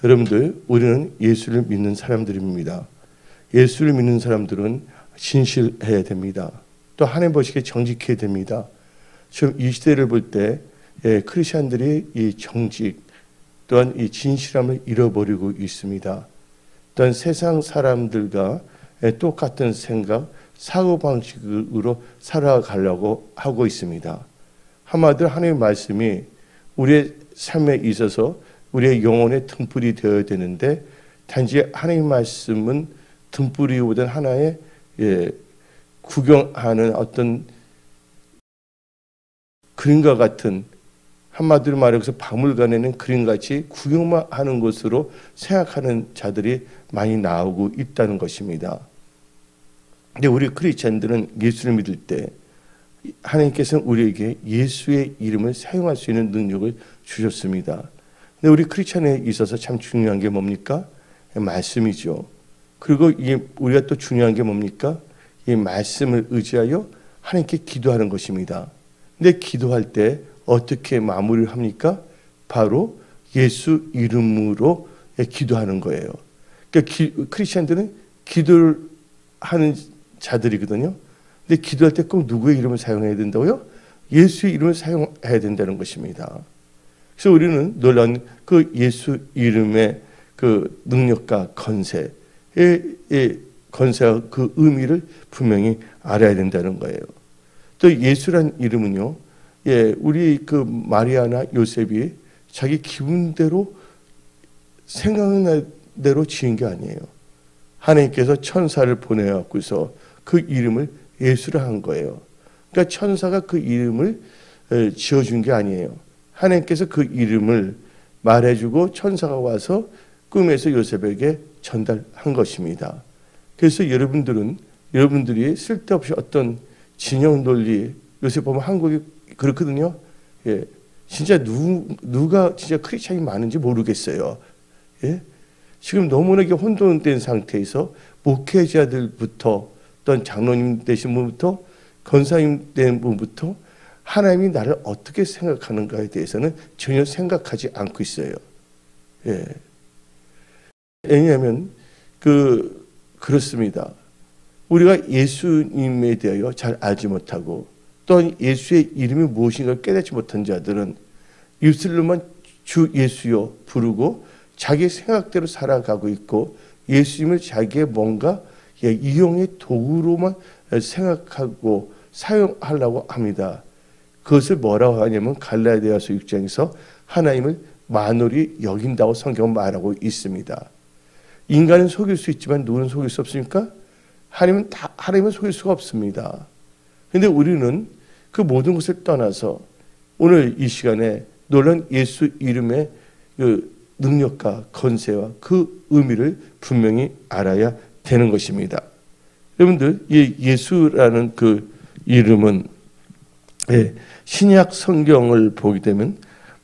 여러분들, 우리는 예수를 믿는 사람들입니다. 예수를 믿는 사람들은 진실해야 됩니다. 또 하나님 보시기에 정직해야 됩니다. 지금 이 시대를 볼 때 크리스천들이 이 정직 또한 이 진실함을 잃어버리고 있습니다. 또한 세상 사람들과 똑같은 생각, 사고방식으로 살아가려고 하고 있습니다. 한마디로 하나님의 말씀이 우리의 삶에 있어서 우리의 영혼의 등불이 되어야 되는데, 단지 하나님의 말씀은 등불이보다는 하나의 구경하는 어떤 그림과 같은, 한마디로 말해서 박물관에는 그림같이 구경만 하는 것으로 생각하는 자들이 많이 나오고 있다는 것입니다. 근데 우리 크리스찬들은 예수를 믿을 때 하나님께서는 우리에게 예수의 이름을 사용할 수 있는 능력을 주셨습니다. 근데 우리 크리스찬에 있어서 참 중요한 게 뭡니까? 말씀이죠. 그리고 우리가 또 중요한 게 뭡니까? 이 말씀을 의지하여 하나님께 기도하는 것입니다. 근데 기도할 때 어떻게 마무리를 합니까? 바로 예수 이름으로 기도하는 거예요. 그러니까 크리스찬들은 기도를 하는 자들이거든요. 근데 기도할 때 꼭 누구의 이름을 사용해야 된다고요? 예수의 이름을 사용해야 된다는 것입니다. 그래서 우리는 놀라운 그 예수 이름의 그 능력과 건세와 그 의미를 분명히 알아야 된다는 거예요. 또 예수란 이름은요, 우리 그 마리아나 요셉이 자기 기분대로 생각난 대로 지은 게 아니에요. 하나님께서 천사를 보내갖고서 그 이름을 예수라 한 거예요. 그러니까 천사가 그 이름을 지어준 게 아니에요. 하나님께서 그 이름을 말해주고 천사가 와서 꿈에서 요셉에게 전달한 것입니다. 그래서 여러분들이 쓸데없이 어떤 진영 논리, 요새 보면 한국이 그렇거든요. 진짜 누가 진짜 크리스찬이 많은지 모르겠어요. 지금 너무나게 혼돈된 상태에서 목회자들부터, 또는 장로님 되신 분부터, 권사님 된 분부터 하나님이 나를 어떻게 생각하는가에 대해서는 전혀 생각하지 않고 있어요. 왜냐하면 그렇습니다. 우리가 예수님에 대하여 잘 알지 못하고, 또한 예수의 이름이 무엇인가 깨닫지 못한 자들은 입술로만 주 예수여 부르고 자기 생각대로 살아가고 있고, 예수님을 자기의 뭔가 이용의 도구로만 생각하고 사용하려고 합니다. 그것을 뭐라고 하냐면 갈라디아서 6장에서 하나님을 만홀히 여긴다고 성경은 말하고 있습니다. 인간은 속일 수 있지만 누구는 속일 수 없습니까? 하나님은 속일 수가 없습니다. 그런데 우리는 그 모든 것을 떠나서 오늘 이 시간에 놀라운 예수 이름의 그 능력과 건세와 그 의미를 분명히 알아야 되는 것입니다. 여러분들, 이 예수라는 그 이름은 신약 성경을 보게 되면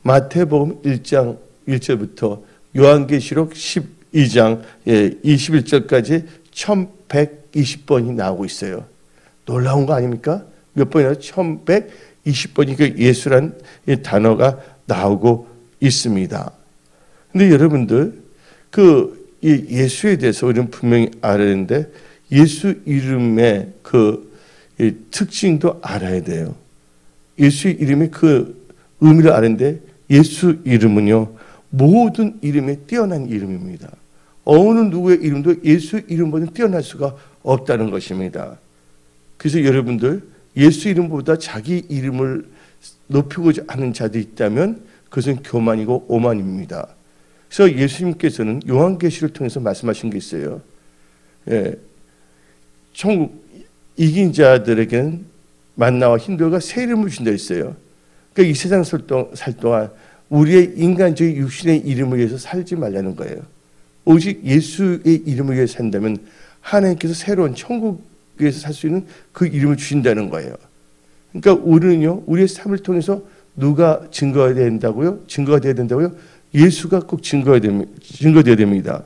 마태복음 1장 1절부터 요한계시록 12장 21절까지 1120번이 나오고 있어요. 놀라운 거 아닙니까? 몇 번이나 1120번이 그 예수란 단어가 나오고 있습니다. 근데 여러분들, 이 예수에 대해서 우리는 분명히 알아야 되는데, 예수 이름의 그 특징도 알아야 돼요. 예수 이름의 그 의미를 아는데, 예수 이름은요, 모든 이름에 뛰어난 이름입니다. 어느 누구의 이름도 예수 이름보다 뛰어날 수가 없다는 것입니다. 그래서 여러분들, 예수 이름보다 자기 이름을 높이고자 하는 자들이 있다면 그것은 교만이고 오만입니다. 그래서 예수님께서는 요한계시를 통해서 말씀하신 게 있어요. 천국 이긴 자들에게는 만나와 흰돌과 새 이름을 준다 했어요. 그러니까 이 세상 살 동안 우리의 인간적인 육신의 이름을 위해서 살지 말라는 거예요. 오직 예수의 이름을 위해서 산다면 하나님께서 새로운 천국에서 살 수 있는 그 이름을 주신다는 거예요. 그러니까 우리는요, 우리의 삶을 통해서 누가 증거가 된다고요? 증거가 돼야 된다고요? 예수가 꼭 증거되어야 됩니다.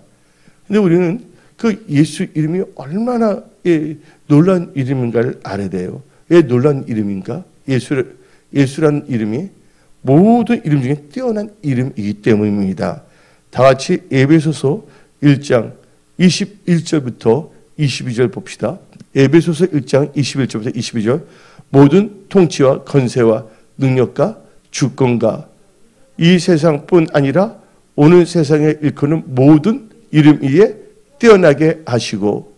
근데 우리는 그 예수 이름이 얼마나 놀라운 이름인가를 알아야 돼요. 왜 놀라운 이름인가? 예수라는 이름이 모든 이름 중에 뛰어난 이름이기 때문입니다. 다 같이 에베소서 1장 21절부터 22절 봅시다. 에베소서 1장 21절부터 22절. 모든 통치와 건세와 능력과 주권과 이 세상뿐 아니라 오늘 세상에 일컫는 모든 이름 위에 뛰어나게 하시고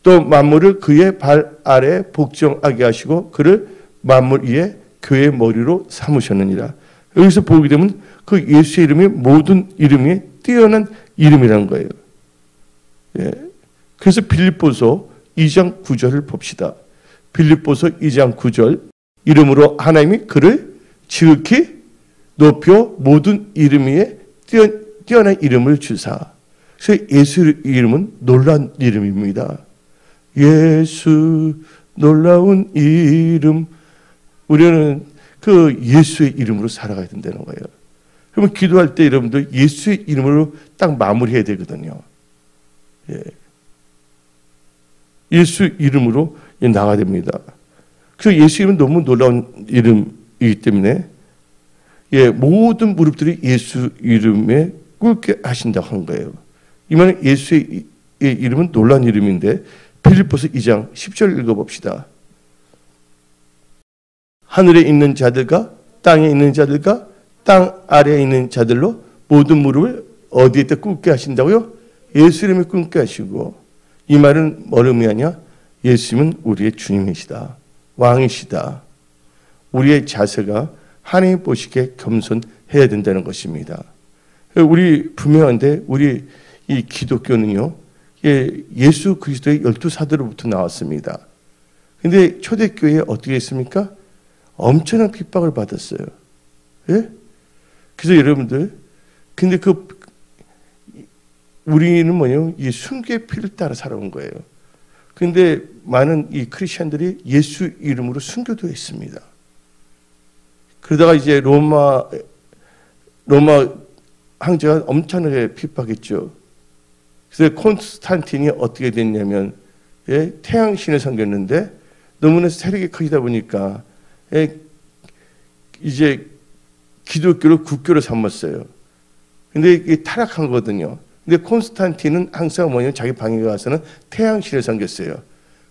또 만물을 그의 발 아래 복종하게 하시고 그를 만물 위에 교회의 머리로 삼으셨느니라. 여기서 보게 되면 그 예수의 이름이 모든 이름 위에 뛰어난 이름이라는 거예요. 예. 그래서 빌립보서 2장 9절을 봅시다. 빌립보서 2장 9절. 이름으로 하나님이 그를 지극히 높여 모든 이름 위에 뛰어난 이름을 주사. 그래서 예수 이름은 놀라운 이름입니다. 예수 놀라운 이름. 우리는 그 예수의 이름으로 살아가야 된다는 거예요. 그러면 기도할 때 여러분들 예수의 이름으로 딱 마무리해야 되거든요. 예. 예수 이름으로 나가야 됩니다. 그래서 예수 이름은 너무 놀라운 이름이기 때문에 예, 모든 무릎들이 예수 이름에 꿇게 하신다고 하는 거예요. 이 말은 예수의 이름은 놀라운 이름인데 빌립보서 2장 10절 읽어봅시다. 하늘에 있는 자들과 땅에 있는 자들과 땅 아래에 있는 자들로 모든 무릎을 어디에 꿇게 하신다고요? 예수 이름에 꿇게 하시고. 이 말은 뭘 의미하냐? 예수님은 우리의 주님이시다. 왕이시다. 우리의 자세가 하나님 보시기에 겸손해야 된다는 것입니다. 우리 분명한데 우리 이 기독교는요. 예수 그리스도의 12사도로부터 나왔습니다. 근데 초대교회에 어떻게 했습니까? 엄청난 핍박을 받았어요. 예? 그래서 여러분들 근데 우리는 뭐냐면 이 순교의 피를 따라 살아온 거예요. 근데 많은 이 크리스천들이 예수 이름으로 순교도 했습니다. 그러다가 이제 로마 황제가 엄청나게 핍박했죠. 그래서 콘스탄틴이 어떻게 됐냐면 예, 태양신을 섬겼는데 너무나 세력이 커지다 보니까 예, 이제 기독교를 국교로 삼았어요. 근데 이게 타락한 거거든요. 근데 콘스탄틴은 항상 뭐냐면 자기 방에 가서는 태양신을 섬겼어요.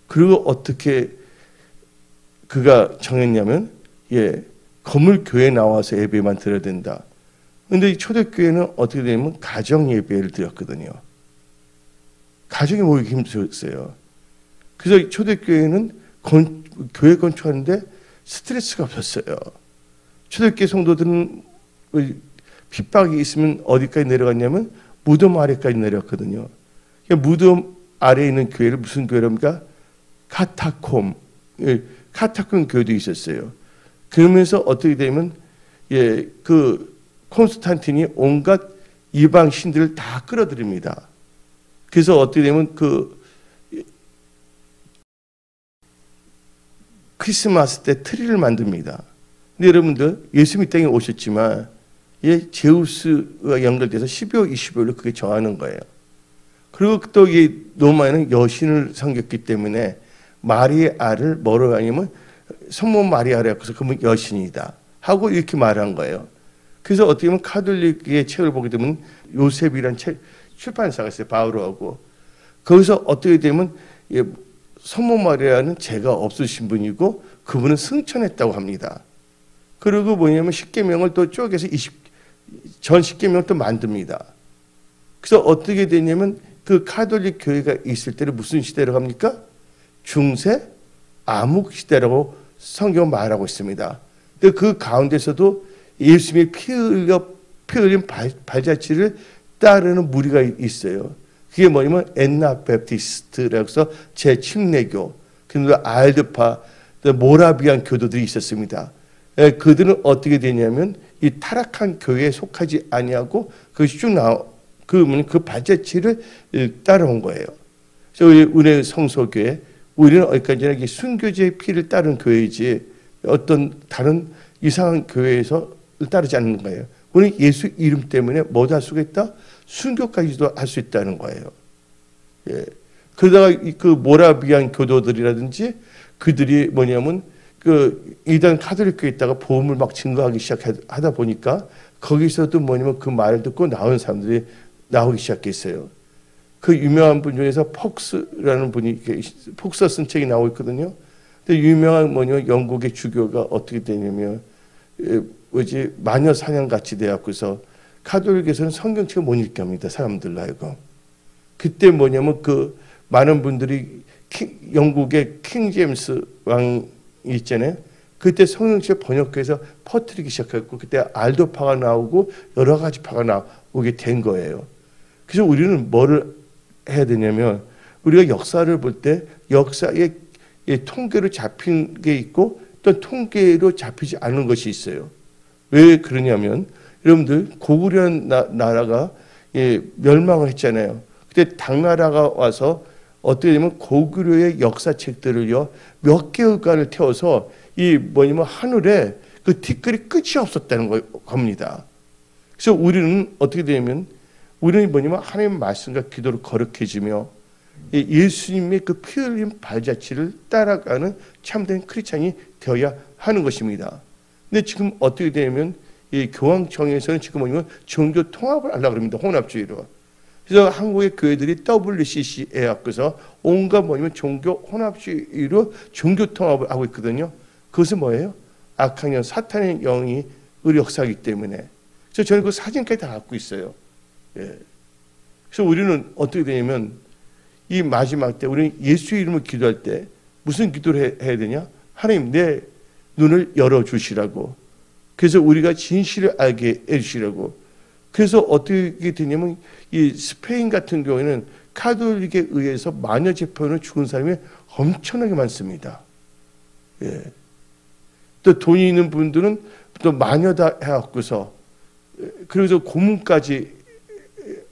그리고 어떻게 그가 정했냐면 예, 건물 교회에 나와서 예배만 드려야 된다. 근데 이 초대교회는 어떻게 되냐면 가정 예배를 드렸거든요. 가정이 모이기 힘들었어요. 그래서 초대교회는 교회 건축하는데 스트레스가 없었어요. 초대교회 성도들은 핍박이 있으면 어디까지 내려갔냐면 무덤 아래까지 내려갔거든요. 무덤 아래에 있는 교회를 무슨 교회랍니까? 카타콤 교회도 있었어요. 그러면서 어떻게 되면 예, 그 콘스탄틴이 온갖 이방 신들을 다 끌어들입니다. 그래서 어떻게 되면 크리스마스 때 트리를 만듭니다. 근데 여러분들 예수님 이 땅에 오셨지만 예, 제우스와 연결돼서 12월 25일로 그게 정하는 거예요. 그리고 또 이 로마에는 여신을 섬겼기 때문에 마리아를 뭐로 하냐면 성모 마리아라 해서 그러면 여신이다 하고 이렇게 말한 거예요. 그래서 어떻게 보면 카톨릭의 책을 보게 되면 요셉이라는 책 출판사가 있어요. 바울하고 거기서 어떻게 되면 예, 성모 마리아는 죄가 없으신 분이고 그분은 승천했다고 합니다. 그리고 뭐냐면 십계명을 또 쪼개서 전 십계명을 또 만듭니다. 그래서 어떻게 되냐면 그 카톨릭 교회가 있을 때는 무슨 시대라고 합니까? 중세 암흑 시대라고 성경 말하고 있습니다. 근데 그 가운데서도 예수님의 피 흘린 발자취를 따르는 무리가 있어요. 그게 뭐냐면 엔나 베프티스트라고 해서 제7내교, 그리고 알드파, 모라비안 교도들이 있었습니다. 그들은 어떻게 되냐면 이 타락한 교회에 속하지 아니하고 그것이 쭉 그 발자취를 따라온 거예요. 그래서 우리 성소교회, 우리는 어디까지나 순교제의 피를 따르는 교회이지 어떤 다른 이상한 교회에서 따르지 않는 거예요. 우리는 예수 이름 때문에 뭐도 할 수가 있다? 순교까지도 할 수 있다는 거예요. 예. 그러다가 그 모라비안 교도들이라든지 그들이 뭐냐면 그 이단 카톨릭 교회에 있다가 복음을 막 증거하기 시작하다 보니까 거기서도 뭐냐면 그 말을 듣고 나온 사람들이 나오기 시작했어요. 그 유명한 분 중에서 폭스라는 분이 폭스가 쓴 책이 나오고 있거든요. 근데 유명한 뭐냐면 영국의 주교가 어떻게 되냐면 마녀 사냥 같이 돼갖고서 카톨릭에서는 성경책을 못 읽게 합니다. 사람들로 하여금. 그때 뭐냐면 그 많은 분들이 영국의 킹 제임스 왕이 있잖아요. 그때 성경책 번역해서 퍼뜨리기 시작했고 그때 알도파가 나오고 여러 가지 파가 나오게 된 거예요. 그래서 우리는 뭐를 해야 되냐면 우리가 역사를 볼 때 역사의 통계로 잡힌 게 있고 또 통계로 잡히지 않은 것이 있어요. 왜 그러냐면 여러분들 고구려는 나라가 멸망을 했잖아요. 그때 당나라가 와서 어떻게 되면 고구려의 역사책들을요 몇 개월간을 태워서 이 뭐냐면 하늘에 그 티끌이 끝이 없었다는 겁니다. 그래서 우리는 어떻게 되냐면 우리는 뭐냐면 하나님의 말씀과 기도를 거룩해지며 예수님의 그 피 흘린 발자취를 따라가는 참된 크리스찬이 되어야 하는 것입니다. 근데 지금 어떻게 되냐면 이 교황청에서는 지금 뭐냐면 종교 통합을 하려고 합니다. 혼합주의로. 그래서 한국의 교회들이 WCC에 앞에서 온갖 뭐냐면 종교 혼합주의로 종교 통합을 하고 있거든요. 그것은 뭐예요? 악한 영, 사탄의 영이 우리 역사이기 때문에. 그래서 저는 그 사진까지 다 갖고 있어요. 예. 그래서 우리는 어떻게 되냐면 이 마지막 때 우리는 예수 이름을 기도할 때 무슨 기도를 해야 되냐? 하나님 내 눈을 열어주시라고. 그래서 우리가 진실을 알게 해주시라고. 그래서 어떻게 되냐면 이 스페인 같은 경우에는 카톨릭에 의해서 마녀 재판으로 죽은 사람이 엄청나게 많습니다. 예. 또 돈이 있는 분들은 또 마녀다 해갖고서 그래서 고문까지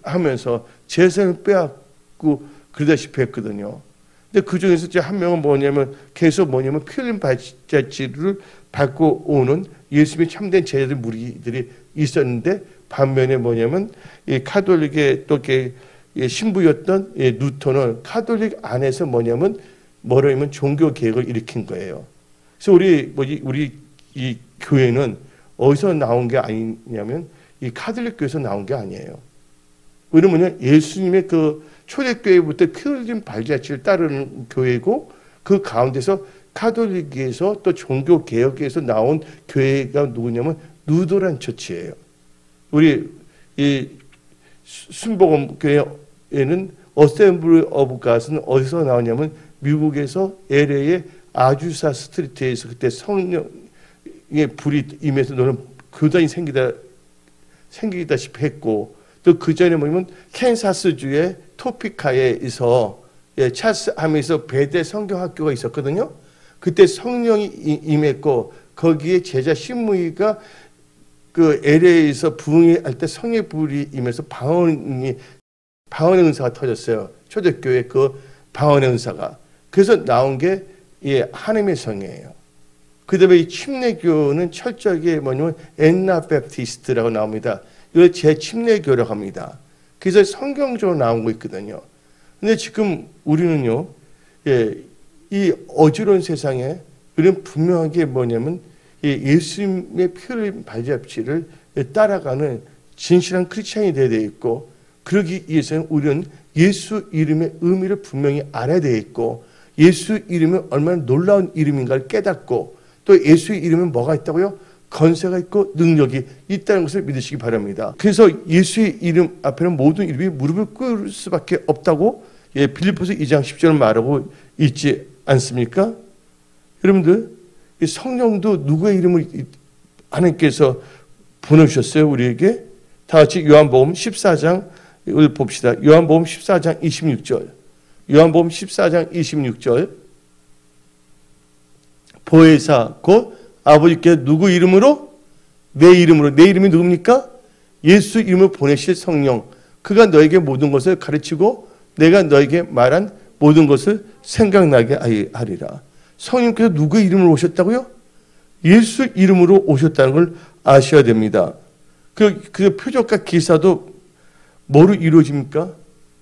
하면서 재산을 빼앗고 그러다시피 했거든요. 근데 그 중에서 이제 한 명은 뭐냐면 계속 뭐냐면 피 흘린 발자취를 밟고 오는 예수님의 참된 제자들 무리들이 있었는데 반면에 뭐냐면 이 카톨릭의 또 이렇게 신부였던 누턴은 카톨릭 안에서 뭐냐면 뭐라면 종교 개혁을 일으킨 거예요. 그래서 우리 이 교회는 어디서 나온 게 아니냐면 이 카톨릭 교회에서 나온 게 아니에요. 우리는 뭐냐 예수님의 그 초대교회부터 피 흘린 발자취를 따르는 교회고 그 가운데서 카톨릭에서 또 종교 개혁에서 나온 교회가 누구냐면 루더란 처치예요. 우리 이 순복음 교회에는 어셈블리 오브 갓은 어디서 나오냐면 미국에서 LA의 아주사 스트리트에서 그때 성령의 불이 임해서 너는 교단이 생기다시피 했고 또 그 전에 뭐냐면 캔사스주의 토피카에서 찰스 하면서 배대 성경학교가 있었거든요. 그때 성령이 임했고 거기에 제자 신무이가 그 LA에서 부흥할 때 성의 불이 임해서 방언의 은사가 터졌어요. 초대교회 그 방언의 은사가. 그래서 나온 게 하나님의 성이에요. 그 다음에 이 침례교는 철저하게 뭐냐면 엔나베프티스트라고 나옵니다. 이걸 제침례교라고 합니다. 그래서 성경적으로 나온 거 있거든요. 근데 지금 우리는요, 이 어지러운 세상에 우리는 분명하게 뭐냐면 예수님의 피 흘린 발자취를 따라가는 진실한 크리스찬이 되어야 되어 있고 그러기 위해서는 우리는 예수 이름의 의미를 분명히 알아야 되어 있고 예수 이름이 얼마나 놀라운 이름인가를 깨닫고 또 예수 이름은 뭐가 있다고요? 건세가 있고 능력이 있다는 것을 믿으시기 바랍니다. 그래서 예수의 이름 앞에는 모든 이름이 무릎을 꿇을 수밖에 없다고 빌립보서 2장 10절을 말하고 있지 않습니까? 여러분들 성령도 누구의 이름을 하나님께서 보내주셨어요? 우리에게 다 같이 요한복음 14장을 봅시다. 요한복음 14장 26절 요한복음 14장 26절 보혜사 곧 아버지께 누구 이름으로? 내 이름으로. 내 이름이 누굽니까? 예수 이름을 보내실 성령. 그가 너에게 모든 것을 가르치고 내가 너에게 말한 모든 것을 생각나게 하리라. 성령께서 누구의 이름으로 오셨다고요? 예수 이름으로 오셨다는 걸 아셔야 됩니다. 그 표적과 기사도 뭐로 이루어집니까?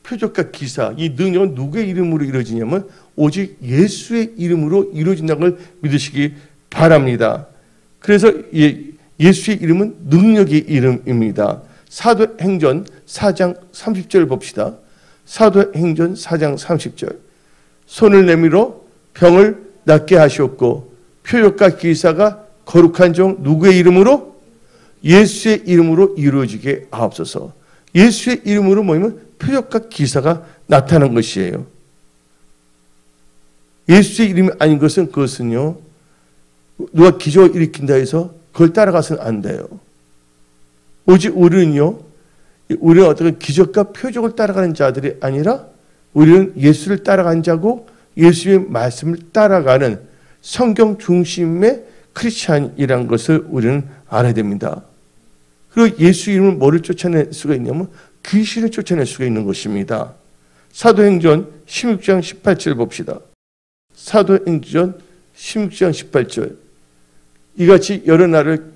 표적과 기사, 이 능력은 누구의 이름으로 이루어지냐면 오직 예수의 이름으로 이루어진다는 걸 믿으시기 바랍니다. 그래서 예수의 이름은 능력의 이름입니다. 사도행전 4장 30절 봅시다. 사도행전 4장 30절. 손을 내밀어 병을 낫게 하셨고 표적과 기사가 거룩한 종 누구의 이름으로? 예수의 이름으로 이루어지게 하옵소서. 예수의 이름으로 모이면 표적과 기사가 나타난 것이에요. 예수의 이름이 아닌 것은 그것은요, 누가 기적을 일으킨다 해서 그걸 따라가서는 안 돼요. 오직 우리는 어떤 기적과 표적을 따라가는 자들이 아니라 우리는 예수를 따라간 자고 예수의 말씀을 따라가는 성경 중심의 크리스찬이라는 것을 우리는 알아야 됩니다. 그리고 예수 이름을 뭐를 쫓아낼 수가 있냐면 귀신을 쫓아낼 수가 있는 것입니다. 사도행전 16장 18절 봅시다. 사도행전 16장 18절. 이같이 여러 날을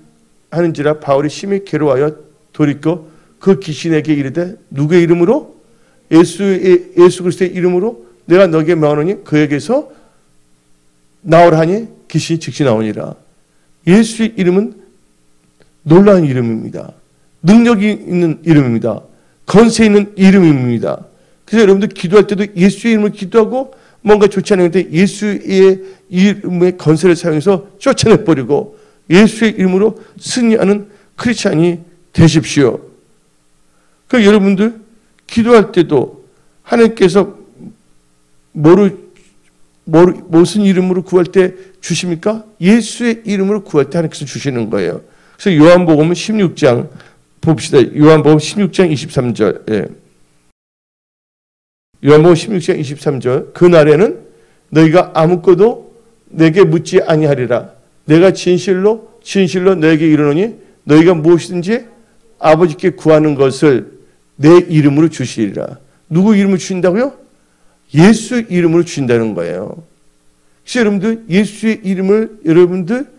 하는지라 바울이 심히 괴로워하여 돌이켜 그 귀신에게 이르되 누구의 이름으로? 예수 그리스도의 이름으로 내가 너에게 명하노니 그에게서 나오라니 귀신이 즉시 나오니라. 예수의 이름은 놀라운 이름입니다. 능력이 있는 이름입니다. 건세 있는 이름입니다. 그래서 여러분들 기도할 때도 예수의 이름을 기도하고 뭔가 좋지 않은데 예수의 이름의 건세를 사용해서 쫓아내버리고 예수의 이름으로 승리하는 크리스찬이 되십시오. 그러니까 여러분들 기도할 때도 하나님께서 무슨 이름으로 구할 때 주십니까? 예수의 이름으로 구할 때 하나님께서 주시는 거예요. 그래서 요한복음 16장 봅시다. 요한복음 16장 23절. 예. 요한복음 16장 23절. 그날에는 너희가 아무것도 내게 묻지 아니하리라. 내가 진실로 너에게 이르노니 너희가 무엇이든지 아버지께 구하는 것을 내 이름으로 주시리라. 누구 이름을 주신다고요? 예수 이름으로 주신다는 거예요. 그래서 여러분들 예수의 이름을 여러분들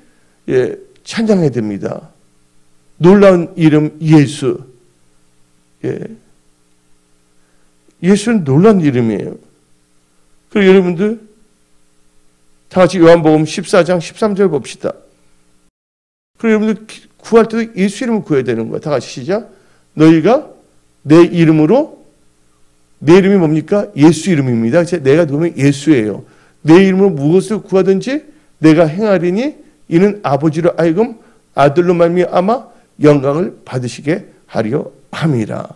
찬양해야 됩니다. 놀라운 이름 예수. 예수는 놀라운 이름이에요. 그리고 여러분들 다 같이 요한복음 14장 13절 봅시다. 그리고 여러분들 구할 때도 예수 이름을 구해야 되는 거예요. 다 같이 시작. 너희가 내 이름으로, 내 이름이 뭡니까? 예수 이름입니다. 내가 누구면 예수예요. 내 이름으로 무엇을 구하든지 내가 행하리니 이는 아버지로 하여금 아들로 말미암아 영광을 받으시게 하려 함이라.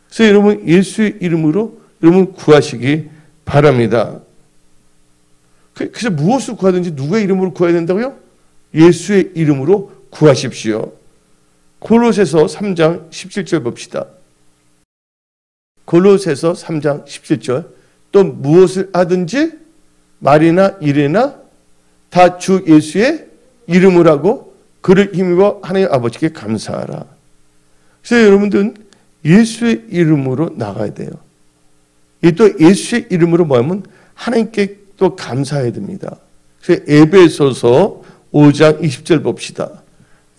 그래서 여러분 예수의 이름으로 여러분 구하시기 바랍니다. 그래서 무엇을 구하든지 누구의 이름으로 구해야 된다고요? 예수의 이름으로 구하십시오. 골로새서 3장 17절 봅시다. 골로새서 3장 17절. 또 무엇을 하든지 말이나 일이나 다 주 예수의 이름으로 하고 그를 힘입어 하나님 아버지께 감사하라. 그래서 여러분들은 예수의 이름으로 나가야 돼요. 또 예수의 이름으로 뭐하면 하나님께 또 감사해야 됩니다. 그래서 에베소서 5장 20절 봅시다.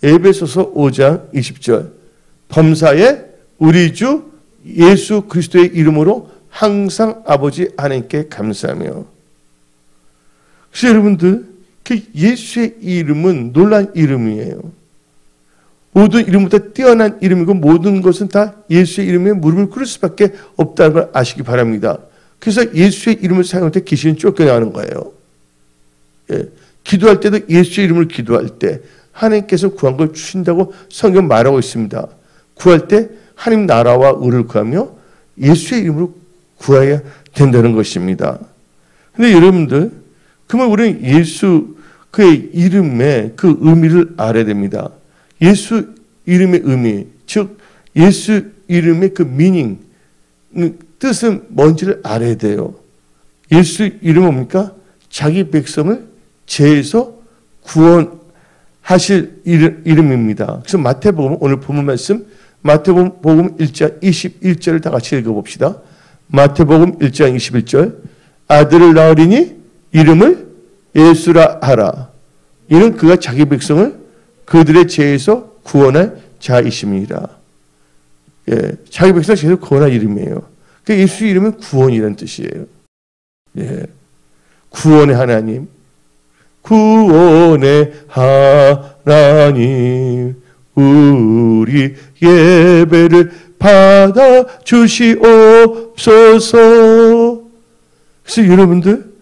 에베소서 5장 20절. 범사에 우리 주 예수 그리스도의 이름으로 항상 아버지 하나님께 감사하며. 그래서 여러분들 그 예수의 이름은 놀라운 이름이에요. 모든 이름보다 뛰어난 이름이고 모든 것은 다 예수의 이름에 무릎을 꿇을 수밖에 없다는 걸 아시기 바랍니다. 그래서 예수의 이름을 사용할 때 귀신이 쫓겨나는 거예요. 기도할 때도 예수의 이름을 기도할 때 하나님께서 구한 걸 주신다고 성경 말하고 있습니다. 구할 때 하나님 나라와 의를 구하며 예수의 이름으로 구해야 된다는 것입니다. 그런데 여러분들 그러면 우리는 예수 그의 이름의 그 의미를 알아야 됩니다. 예수 이름의 의미, 즉 예수 이름의 그 미닝, 뜻은 뭔지를 알아야 돼요. 예수 이름은 뭡니까? 자기 백성을 죄에서 구원하실 이름입니다. 그래서 마태복음 오늘 본문 말씀 마태복음 1장 21절을 다 같이 읽어봅시다. 마태복음 1장 21절. 아들을 낳으리니 이름을 예수라 하라. 이는 그가 자기 백성을 그들의 죄에서 구원할 자이심이라. 자기 백성을 죄에서 구원할 이름이에요. 그러니까 예수 이름은 구원이라는 뜻이에요. 구원의 하나님. 구원의 하나님. 우리 예배를 받아 주시옵소서. 그래서 여러분들,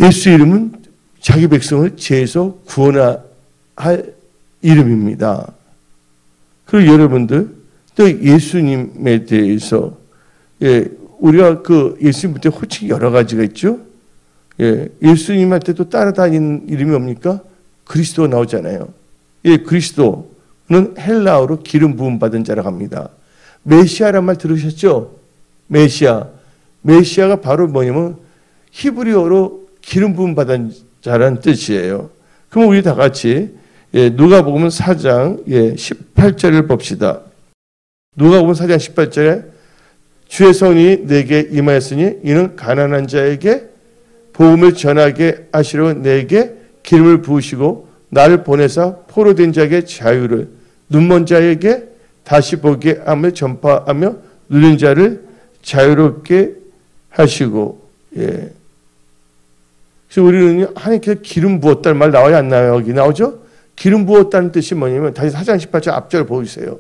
예수 이름은 자기 백성을 죄에서 구원할 이름입니다. 그리고 여러분들, 또 예수님에 대해서, 우리가 그 예수님한테 호칭이 여러 가지가 있죠. 예수님한테 또 따라다니는 이름이 뭡니까? 그리스도 나오잖아요. 그리스도는 헬라어로 기름 부음 받은 자라고 합니다. 메시아란 말 들으셨죠? 메시아가 바로 뭐냐면 히브리어로 기름 부음 받은 자라는 뜻이에요. 그럼 우리 다 같이 누가복음 4장 18절을 봅시다. 누가복음 4장 18절에 주의 성령이 내게 임하였으니 이는 가난한 자에게 복음을 전하게 하시려 내게 기름을 부으시고 나를 보내사 포로된 자에게 자유를, 눈먼 자에게 다시 보게 함을 전파하며 누린 자를 자유롭게 하시고. 그래서 우리는 하나님께서 기름 부었다는 말 나와요, 안 나와요? 여기 나오죠? 기름 부었다는 뜻이 뭐냐면 다시 4장 18절 앞절을 보여주세요.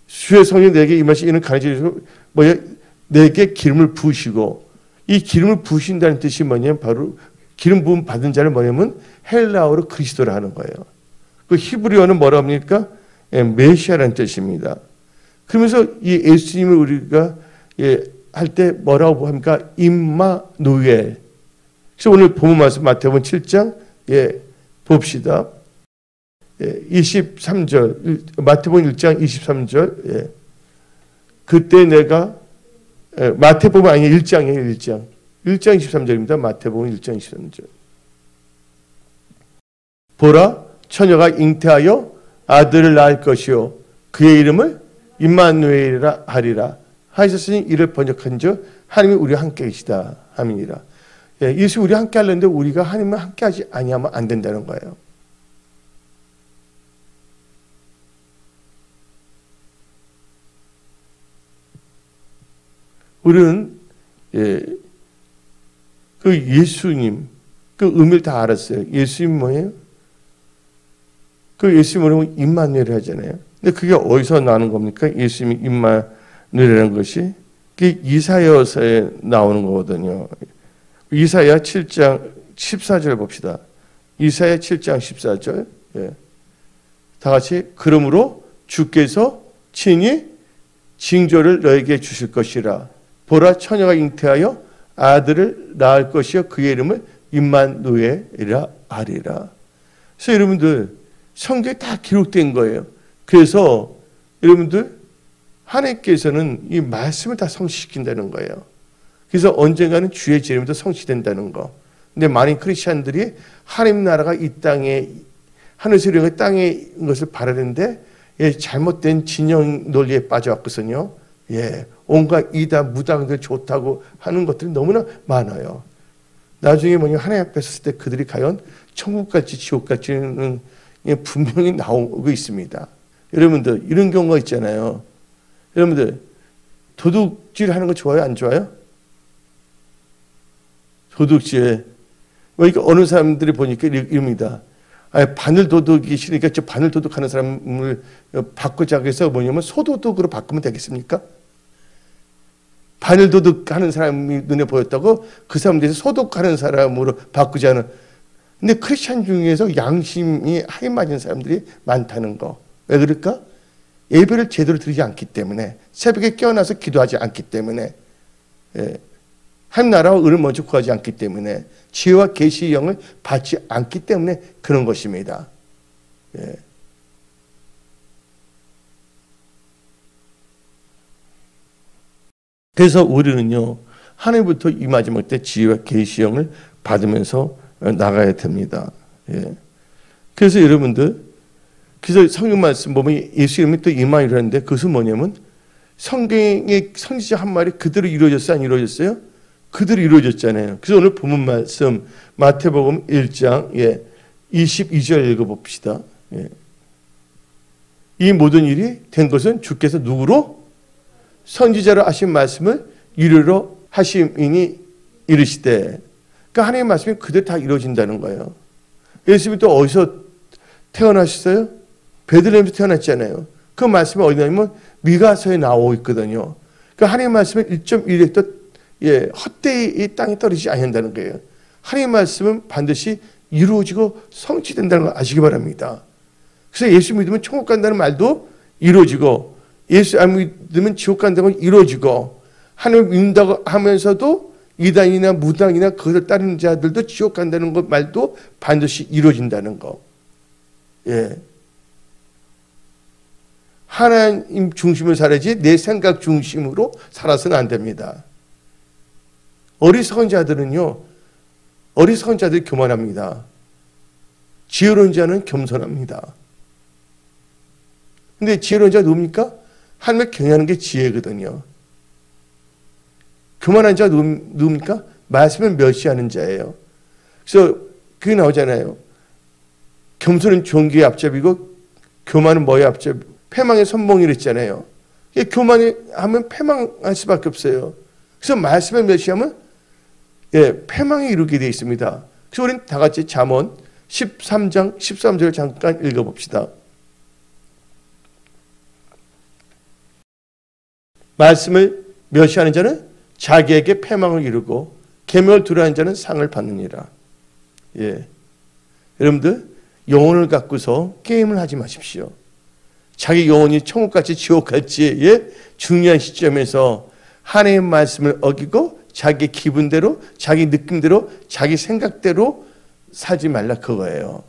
주의 성령이 내게 임하시는 가난한 뭐야? 내게 기름을 부으시고, 이 기름을 부으신다는 뜻이 뭐냐면 바로 기름 부음 받은 자를 뭐냐면 헬라어로 그리스도라 하는 거예요. 그 히브리어는 뭐라 합니까? 메시아라는 뜻입니다. 그러면서 이 예수님을 우리가 할 때 뭐라고 합니까? 임마누엘. 그래서 오늘 본문 말씀 마태복음 7장 봅시다. 23절, 마태복음 1장 23절. 그때 내가 마태복음 아니에요. 1장이에요. 1장 23절입니다. 마태복음 1장 23절. 보라, 처녀가 잉태하여 아들을 낳을 것이요 그의 이름을 임마누엘이라 하리라 하셨으니 이를 번역한즉 하나님이 우리와 함께 계시다 함이니라. 예수 우리 함께 하려는데 우리가 하나님과 함께 하지 아니하면 안 된다는 거예요. 우리는 그 예수님 그 의미를 다 알았어요. 예수님 뭐예요? 그 예수님 뭐냐면 임마누엘 하잖아요. 근데 그게 어디서 나는 겁니까? 예수님이 임마누엘이라는 것이 그게 이사야서에 나오는 거거든요. 이사야 7장 14절 봅시다. 이사야 7장 14절. 다 같이 그러므로 주께서 친히 징조를 너에게 주실 것이라. 보라 처녀가 잉태하여 아들을 낳을 것이요 그의 이름을 임마누엘이라 하리라. 그래서 여러분들 성경에 다 기록된 거예요. 그래서 여러분들 하나님께서는 이 말씀을 다 성취시킨다는 거예요. 그래서 언젠가는 주의 재림도 성취된다는 거. 근데 많은 크리스찬들이 하나님 나라가 이 땅에 하늘에서 이런 땅에 것을 바라는데 잘못된 진영 논리에 빠져왔거든요. 온갖 이단 무당들 좋다고 하는 것들이 너무나 많아요. 나중에 뭐냐면 하나님 앞에 섰을 때 그들이 과연 천국 갈지 지옥 갈지는 분명히 나오고 있습니다. 여러분들 이런 경우가 있잖아요. 여러분들 도둑질 하는 거 좋아요? 안 좋아요? 도둑질. 그러니까 어느 사람들이 보니까 이럽니다. 바늘 도둑이 싫으니까 저 바늘 도둑하는 사람을 바꾸자고 해서 뭐냐면 소도둑으로 바꾸면 되겠습니까? 바늘 도둑하는 사람이 눈에 보였다고 그 사람들이 소독하는 사람으로 바꾸자는. 근데 크리스찬 중에서 양심이 하이 맞은 사람들이 많다는 거. 왜 그럴까? 예배를 제대로 드리지 않기 때문에, 새벽에 깨어나서 기도하지 않기 때문에, 하나님 나라와 의를 먼저 구하지 않기 때문에, 지혜와 계시의 영을 받지 않기 때문에 그런 것입니다. 그래서 우리는요 하나님부터 이 마지막 때 지혜와 계시의 영을 받으면서 나가야 됩니다. 그래서 여러분들, 그래서 성경 말씀 보면 예수 이름이 또 임마누엘인데 그것은 뭐냐면 성경의 선지자 한 말이 그대로 이루어졌어요, 안 이루어졌어요? 그대로 이루어졌잖아요. 그래서 오늘 본문 말씀 마태복음 1장 22절 읽어봅시다. 이 모든 일이 된 것은 주께서 누구로? 선지자로 하신 말씀을 이루러 하심이니 이르시되. 그러니까 하나님의 말씀이 그대로 다 이루어진다는 거예요. 예수님이 또 어디서 태어나셨어요? 베들레헴에서 태어났잖아요. 그 말씀이 어디냐면 미가서에 나오고 있거든요. 그 하나님의 말씀은 1.1획도 헛되이 이 땅에 떨어지지 않는다는 거예요. 하나님의 말씀은 반드시 이루어지고 성취된다는 걸 아시기 바랍니다. 그래서 예수 믿으면 천국 간다는 말도 이루어지고 예수 안 믿으면 지옥 간다고 이루어지고 하나님을 믿는다고 하면서도 이단이나 무당이나 그것을 따르는 자들도 지옥 간다는 것 말도 반드시 이루어진다는 거. 예. 하나님 중심으로 살아야지 내 생각 중심으로 살아서는 안 됩니다. 어리석은 자들은요, 어리석은 자들이 교만합니다. 지혜로운 자는 겸손합니다. 근데 지혜로운 자가 누굽니까? 하나님을 경외하는 게 지혜거든요. 교만한 자가 누굽니까? 말씀을 멸시하는 자예요. 그래서 그게 나오잖아요. 겸손은 존귀의 앞잡이고 교만은 뭐의 앞잡이? 패망의 선봉이라 했잖아요. 교만하면 패망할 수밖에 없어요. 그래서 말씀을 멸시하면 패망에 이르게 되어 있습니다. 그래서 우리는 다 같이 잠언 13장 13절을 잠깐 읽어봅시다. 말씀을 멸시하는 자는 자기에게 패망을 이루고 계명을 두려워하는 자는 상을 받느니라. 예. 여러분들 영혼을 갖고서 게임을 하지 마십시오. 자기 영혼이 천국 갈지 지옥 갈지 중요한 시점에서 하나님의 말씀을 어기고 자기 기분대로 자기 느낌대로 자기 생각대로 살지 말라 그거예요.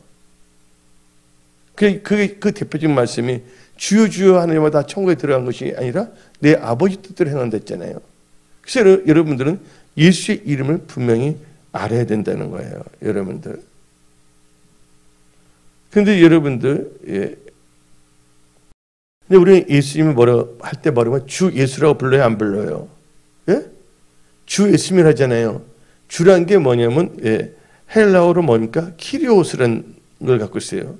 그 대표적인 말씀이 주여 주여 하는 자마다 천국에 들어간 것이 아니라 내 아버지 뜻대로 행한다 했잖아요. 그래서 여러분들은 예수의 이름을 분명히 알아야 된다는 거예요. 여러분들. 그런데 여러분들 근데 우리는 예수님을 할 때 뭐라고 주 예수라고 불러요? 안 불러요? 예? 주 예수님을 하잖아요. 주란 게 뭐냐면 헬라어로 뭡니까? 키리오스라는 걸 갖고 있어요.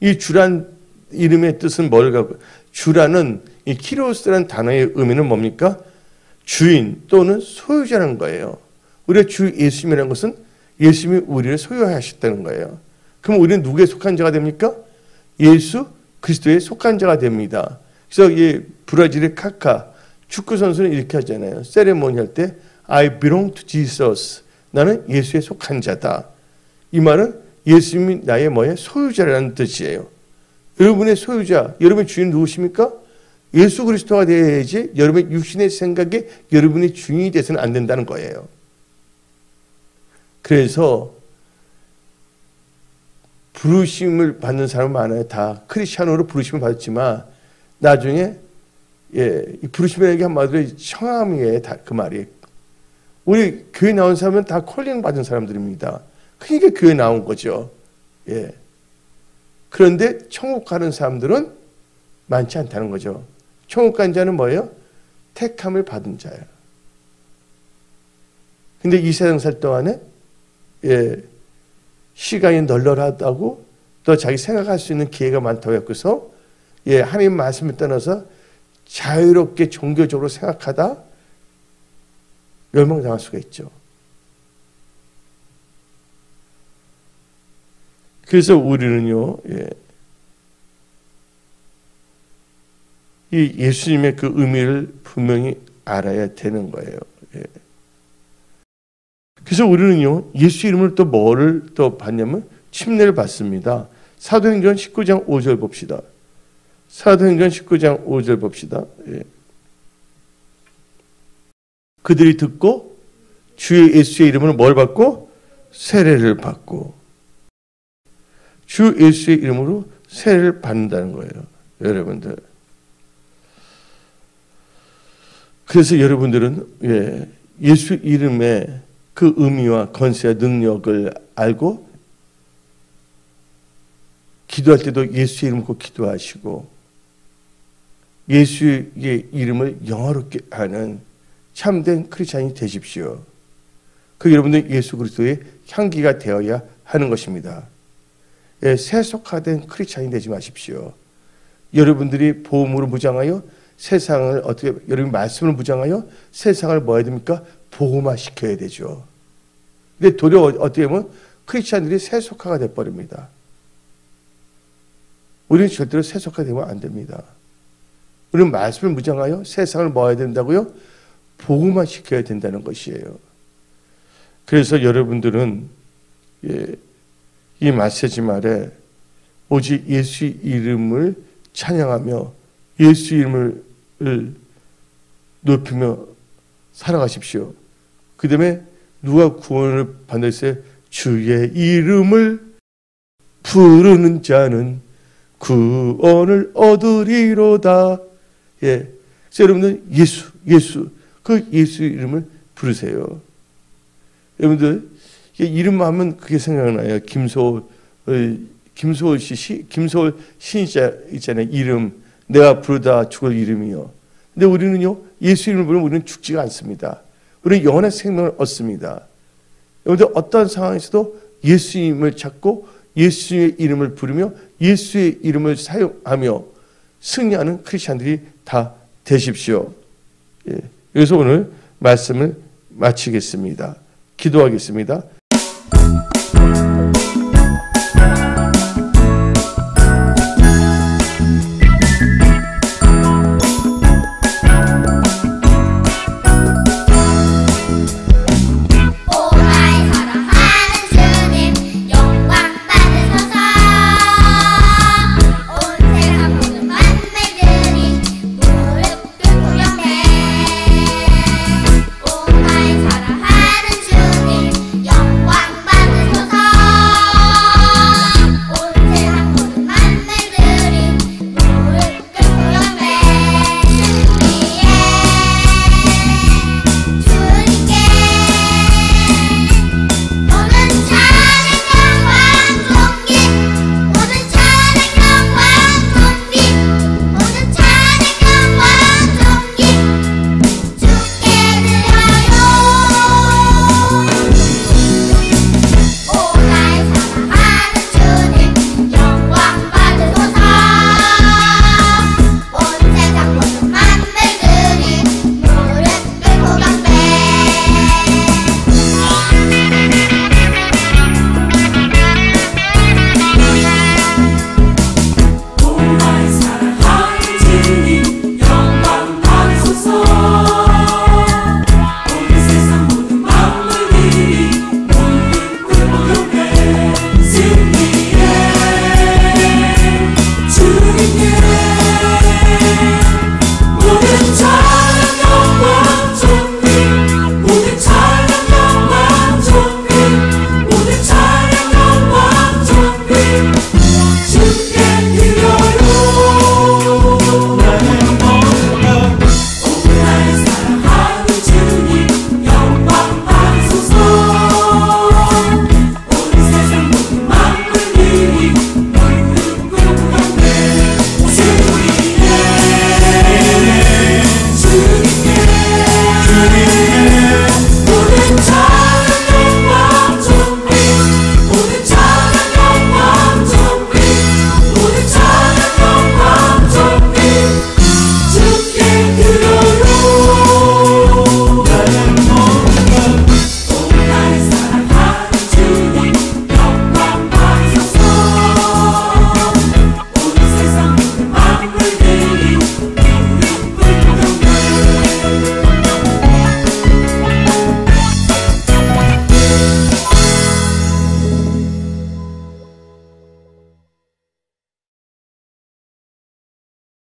이 주란 이름의 뜻은 뭘 갖고 주라는 이 키리오스라는 단어의 의미는 뭡니까? 주인 또는 소유자라는 거예요. 우리가 주 예수님이라는 것은 예수님이 우리를 소유하셨다는 거예요. 그럼 우리는 누구에 속한 자가 됩니까? 예수 그리스도에 속한 자가 됩니다. 그래서 이 브라질의 카카 축구 선수는 이렇게 하잖아요. 세레모니 할 때 I belong to Jesus. 나는 예수에 속한 자다. 이 말은 예수님이 나의 소유자라는 뜻이에요. 여러분의 소유자, 여러분의 주인 누구십니까? 예수 그리스도가 되어야지 여러분의 육신의 생각에 여러분의 주인이 돼서는 안 된다는 거예요. 그래서 부르심을 받는 사람은 많아요. 다 크리스찬으로 부르심을 받았지만 나중에 이 부르심이라는 게 한마디로 청함이에요. 다 그 말이. 우리 교회 나온 사람은 다 콜링 받은 사람들입니다. 그러니까 교회 나온 거죠. 그런데 천국 가는 사람들은 많지 않다는 거죠. 천국 간 자는 뭐예요? 택함을 받은 자예요. 근데 이 세상 살 동안에 시간이 널널하다고 또 자기 생각할 수 있는 기회가 많다고 해서 하나님 말씀을 떠나서 자유롭게 종교적으로 생각하다 멸망당할 수가 있죠. 그래서 우리는요, 이 예수님의 그 의미를 분명히 알아야 되는 거예요. 그래서 우리는요, 예수 이름을 또 뭐를 또 받냐면 침례를 받습니다. 사도행전 19장 5절 봅시다. 사도행전 19장 5절 봅시다. 그들이 듣고 주 예수의 이름으로 뭘 받고? 세례를 받고. 주 예수의 이름으로 세례를 받는다는 거예요. 여러분들. 그래서 여러분들은 예수 이름의 그 의미와 권세와 능력을 알고 기도할 때도 예수의 이름을 꼭 기도하시고 예수의 이름을 영화롭게 하는 참된 크리스찬이 되십시오. 그 여러분들 예수 그리스도의 향기가 되어야 하는 것입니다. 세속화된 크리스찬이 되지 마십시오. 여러분들이 복음으로 무장하여 세상을 여러분 말씀을 무장하여 세상을 뭐 해야 됩니까? 복음화 시켜야 되죠. 근데 도리어 어떻게 보면 크리스찬들이 세속화가 돼버립니다. 우리는 절대로 세속화되면 안 됩니다. 우리는 말씀을 무장하여 세상을 뭐 해야 된다고요? 복음화 시켜야 된다는 것이에요. 그래서 여러분들은 이 메시지 말에 오직 예수 이름을 찬양하며 예수 이름을 높이며 살아가십시오. 그 다음에 누가 구원을 받았어요? 주의 이름을 부르는 자는 구원을 얻으리로다. 예. 그래서 여러분들 예수 그 예수 이름을 부르세요. 여러분들 이름 하면 그게 생각나요. 김소월 신자 있잖아요. 이름 내가 부르다 죽을 이름이요. 근데 우리는요 예수 이름을 부르면 우리는 죽지가 않습니다. 우리는 영원한 생명을 얻습니다. 여러분들 어떤 상황에서도 예수님을 찾고 예수의 이름을 부르며 예수의 이름을 사용하며 승리하는 크리스찬들이 다 되십시오. 예. 그래서 오늘 말씀을 마치겠습니다. 기도하겠습니다.